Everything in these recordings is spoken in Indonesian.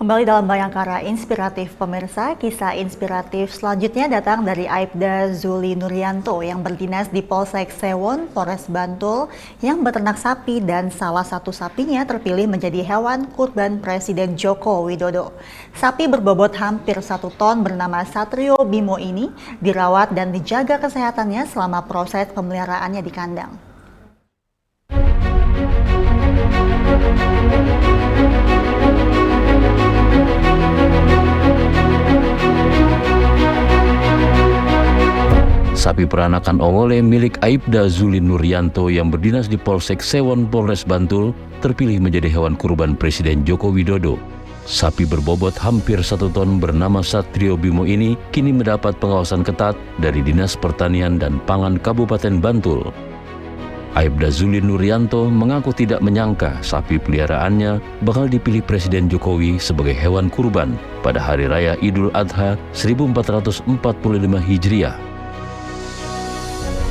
Kembali dalam Bayangkara Inspiratif pemirsa, kisah inspiratif selanjutnya datang dari Aibda Zuli Nuryanto yang berdinas di Polsek Sewon, Polres Bantul yang beternak sapi dan salah satu sapinya terpilih menjadi hewan kurban Presiden Joko Widodo. Sapi berbobot hampir 1 ton bernama Satrio Bimo ini dirawat dan dijaga kesehatannya selama proses pemeliharaannya di kandang. Sapi peranakan Ongole milik Aibda Zuli Nuryanto yang berdinas di Polsek Sewon, Polres Bantul terpilih menjadi hewan kurban Presiden Joko Widodo. Sapi berbobot hampir 1 ton bernama Satrio Bimo ini kini mendapat pengawasan ketat dari Dinas Pertanian dan Pangan Kabupaten Bantul. Aibda Zuli Nuryanto mengaku tidak menyangka sapi peliharaannya bakal dipilih Presiden Jokowi sebagai hewan kurban pada Hari Raya Idul Adha 1445 Hijriah.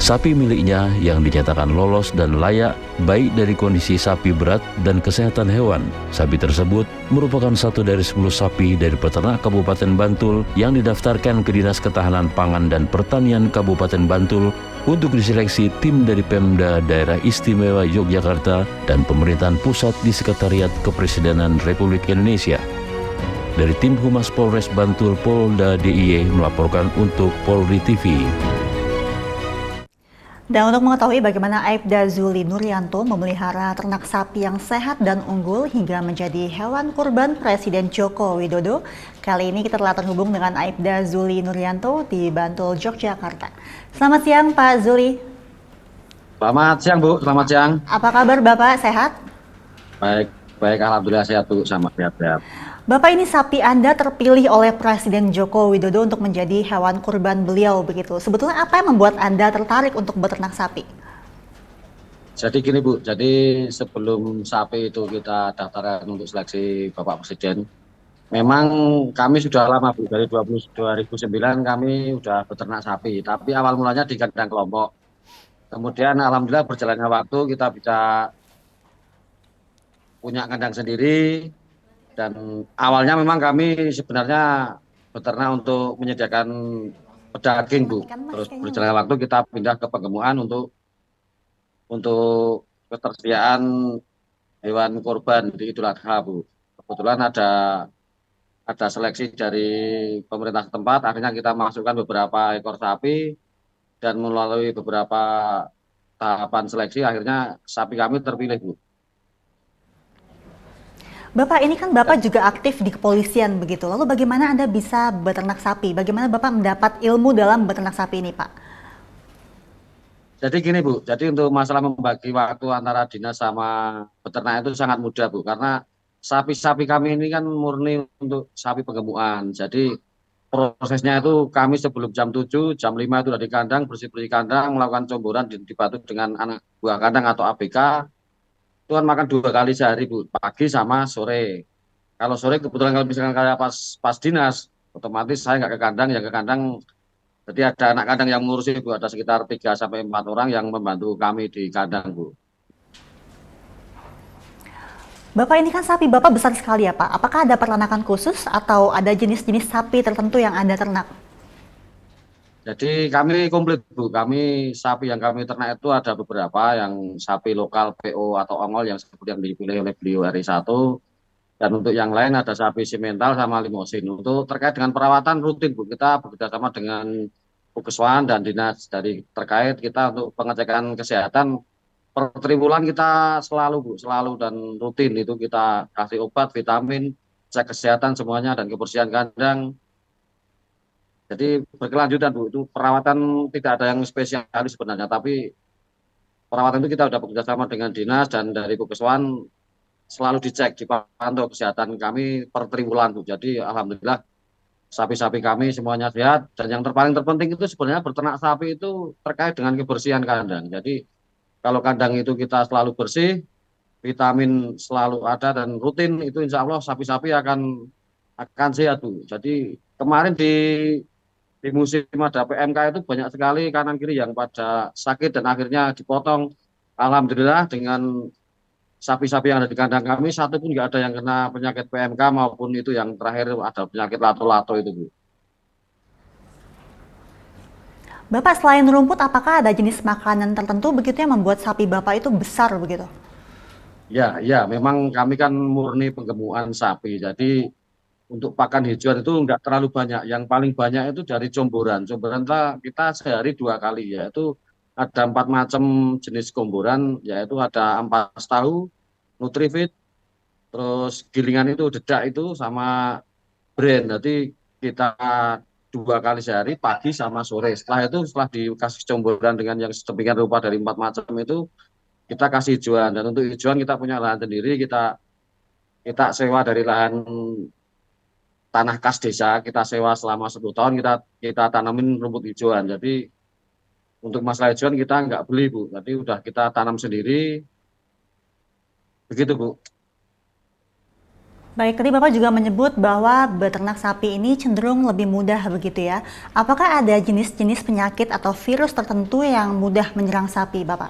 Sapi miliknya yang dinyatakan lolos dan layak baik dari kondisi sapi berat dan kesehatan hewan. Sapi tersebut merupakan satu dari 10 sapi dari peternak Kabupaten Bantul yang didaftarkan ke Dinas Ketahanan Pangan dan Pertanian Kabupaten Bantul untuk diseleksi tim dari Pemda Daerah Istimewa Yogyakarta dan pemerintahan pusat di Sekretariat Kepresidenan Republik Indonesia. Dari tim Humas Polres Bantul, Polda DIY melaporkan untuk Polri TV. Dan untuk mengetahui bagaimana Aibda Zuli Nuryanto memelihara ternak sapi yang sehat dan unggul hingga menjadi hewan kurban Presiden Joko Widodo, kali ini kita telah terhubung dengan Aibda Zuli Nuryanto di Bantul, Yogyakarta. Selamat siang Pak Zuli. Selamat siang Bu, selamat siang. Apa kabar Bapak, sehat? Baik, baik alhamdulillah sehat Bu, sama sehat-sehat. Bapak, ini sapi Anda terpilih oleh Presiden Joko Widodo untuk menjadi hewan kurban beliau begitu. Sebetulnya apa yang membuat Anda tertarik untuk beternak sapi? Jadi gini Bu, jadi sebelum sapi itu kita daftarkan untuk seleksi Bapak Presiden, memang kami sudah lama Bu, dari 2009 kami sudah beternak sapi, tapi awal mulanya di kandang kelompok. Kemudian alhamdulillah berjalannya waktu kita bisa punya kandang sendiri, dan awalnya memang kami sebenarnya beternak untuk menyediakan pedaging Bu. Terus berjalannya waktu kita pindah ke penggemukan untuk ketersediaan hewan kurban di Idul Adha Bu. Kebetulan ada seleksi dari pemerintah setempat, akhirnya kita masukkan beberapa ekor sapi dan melalui beberapa tahapan seleksi akhirnya sapi kami terpilih Bu. Bapak, ini kan Bapak juga aktif di kepolisian begitu. Lalu bagaimana Anda bisa beternak sapi? Bagaimana Bapak mendapat ilmu dalam beternak sapi ini, Pak? Jadi gini Bu, jadi untuk masalah membagi waktu antara dinas sama peternak itu sangat mudah Bu, karena sapi-sapi kami ini kan murni untuk sapi penggemukan. Jadi prosesnya itu kami sebelum jam 7, jam 5 itu udah di kandang, bersih-bersih kandang, melakukan comboran dibantu dengan anak buah kandang atau ABK. Itu kan makan 2 kali sehari Bu, pagi sama sore. Kalau sore kebetulan kalau misalkan kayak pas dinas, otomatis saya nggak ke kandang, ya ke kandang. Jadi ada anak kandang yang mengurusi Bu, ada sekitar 3 sampai 4 orang yang membantu kami di kandang Bu. Bapak, ini kan sapi Bapak besar sekali ya Pak. Apakah ada peternakan khusus atau ada jenis-jenis sapi tertentu yang Anda ternak? Jadi kami komplit Bu, kami sapi yang kami ternak itu ada beberapa yang sapi lokal PO atau ongol yang seperti yang dipilih oleh beliau RI1. Dan untuk yang lain ada sapi simental sama limosin. Untuk terkait dengan perawatan rutin Bu, kita bekerjasama dengan Puskeswan dan dinas dari terkait kita untuk pengecekan kesehatan per triwulan kita selalu Bu, selalu dan rutin itu kita kasih obat, vitamin, cek kesehatan semuanya dan kebersihan kandang. Jadi berkelanjutan Bu, itu perawatan tidak ada yang spesialis sebenarnya, tapi perawatan itu kita sudah bekerja sama dengan dinas dan dari Puskeswan selalu dicek, dipantau kesehatan kami per triwulan Bu. Jadi alhamdulillah sapi-sapi kami semuanya sehat, dan yang terpaling terpenting itu sebenarnya beternak sapi itu terkait dengan kebersihan kandang. Jadi kalau kandang itu kita selalu bersih, vitamin selalu ada dan rutin, itu insya Allah sapi-sapi akan sehat Bu. Jadi kemarin di musim ada PMK itu banyak sekali kanan kiri yang pada sakit dan akhirnya dipotong. Alhamdulillah dengan sapi-sapi yang ada di kandang kami satu pun nggak ada yang kena penyakit PMK maupun itu yang terakhir ada penyakit lato-lato itu Bu. Bapak, selain rumput, apakah ada jenis makanan tertentu begitu yang membuat sapi Bapak itu besar begitu? Ya, ya, memang kami kan murni penggemukan sapi. Jadi untuk pakan hijauan itu nggak terlalu banyak. Yang paling banyak itu dari comboran. Comboran kita sehari 2 kali, yaitu ada 4 macam jenis komboran, yaitu ada ampas tahu, Nutrifit, terus gilingan itu dedak itu sama brand. Nanti kita 2 kali sehari, pagi sama sore. Setelah itu, setelah dikasih comboran dengan yang sedemikian rupa dari 4 macam itu, kita kasih hijauan. Dan untuk hijauan kita punya lahan sendiri, kita sewa dari lahan tanah kas desa, kita sewa selama 10 tahun, kita tanamin rumput hijauan. Jadi untuk masalah hijauan kita nggak beli Bu, jadi udah kita tanam sendiri, begitu Bu. Baik, tadi Bapak juga menyebut bahwa beternak sapi ini cenderung lebih mudah begitu ya. Apakah ada jenis-jenis penyakit atau virus tertentu yang mudah menyerang sapi, Bapak?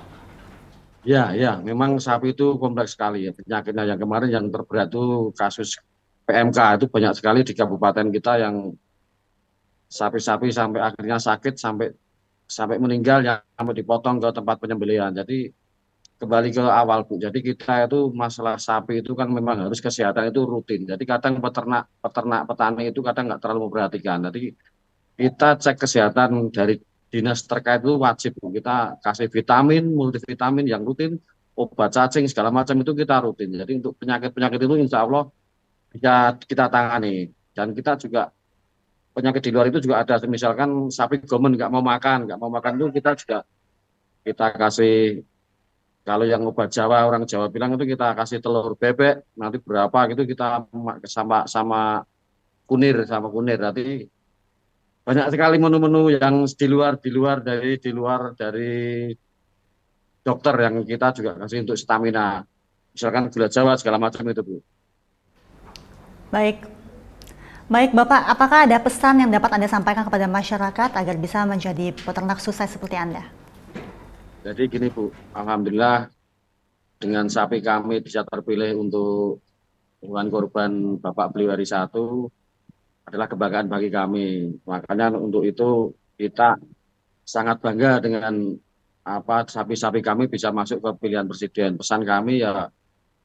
Ya, ya, memang sapi itu kompleks sekali ya penyakitnya. Yang kemarin yang terberat itu kasus PMK itu banyak sekali di kabupaten kita yang sapi-sapi sampai akhirnya sakit sampai sampai meninggal yang sampai dipotong ke tempat penyembelihan. Jadi kembali ke awal Bu. Jadi kita itu masalah sapi itu kan memang harus kesehatan itu rutin. Jadi kadang peternak petani itu kadang nggak terlalu memperhatikan. Jadi kita cek kesehatan dari dinas terkait itu wajib Bu. Kita kasih vitamin, multivitamin yang rutin, obat cacing segala macam itu kita rutin. Jadi untuk penyakit-penyakit itu insya Allah bisa kita tangani. Dan kita juga penyakit di luar itu juga ada. Misalkan sapi gomen nggak mau makan itu kita juga kita kasih. Kalau yang obat Jawa, orang Jawa bilang itu kita kasih telur bebek, nanti berapa gitu kita sama sama kunir. Nanti banyak sekali menu-menu yang di luar dari dokter yang kita juga kasih untuk stamina. Misalkan gula Jawa segala macam itu Bu. Baik. Baik Bapak, apakah ada pesan yang dapat Anda sampaikan kepada masyarakat agar bisa menjadi peternak sukses seperti Anda? Jadi gini Bu, alhamdulillah dengan sapi kami bisa terpilih untuk hewan kurban Bapak beliau hari 1 adalah kebanggaan bagi kami. Makanya untuk itu kita sangat bangga dengan sapi-sapi kami bisa masuk ke pilihan presiden. Pesan kami ya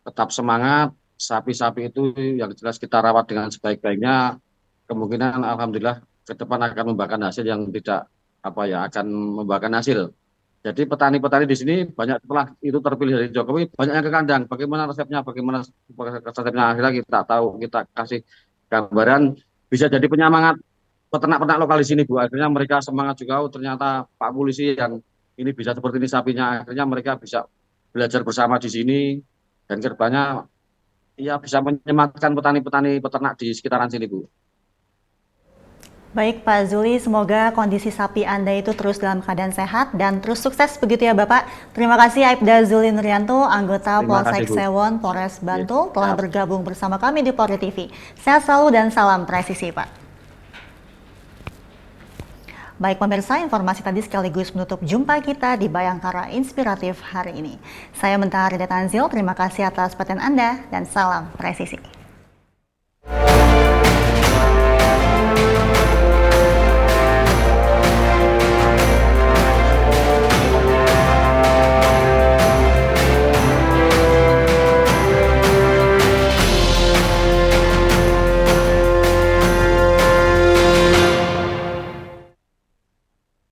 tetap semangat, sapi-sapi itu yang jelas kita rawat dengan sebaik-baiknya. Kemungkinan alhamdulillah ke depan akan membuahkan hasil yang tidak akan membuahkan hasil. Jadi petani-petani di sini banyak setelah itu terpilih dari Jokowi banyak yang ke kandang. Bagaimana resepnya, akhirnya kita tahu, kita kasih gambaran bisa jadi penyemangat peternak-peternak lokal di sini Bu. Akhirnya mereka semangat juga, oh, ternyata Pak Polisi yang ini bisa seperti ini sapinya. Akhirnya mereka bisa belajar bersama di sini dan kedepannya ya bisa menyematkan petani-petani peternak di sekitaran sini Bu. Baik Pak Zuli, semoga kondisi sapi Anda itu terus dalam keadaan sehat dan terus sukses begitu ya Bapak. Terima kasih Aibda Zuli Nuryanto, anggota Polsek Sewon, Polres Bantul, telah bergabung bersama kami di Polri TV. Sehat selalu dan salam presisi Pak. Baik pemirsa, informasi tadi sekaligus menutup jumpa kita di Bayangkara Inspiratif hari ini. Saya Mentari Tanzil, terima kasih atas perhatian Anda dan salam presisi.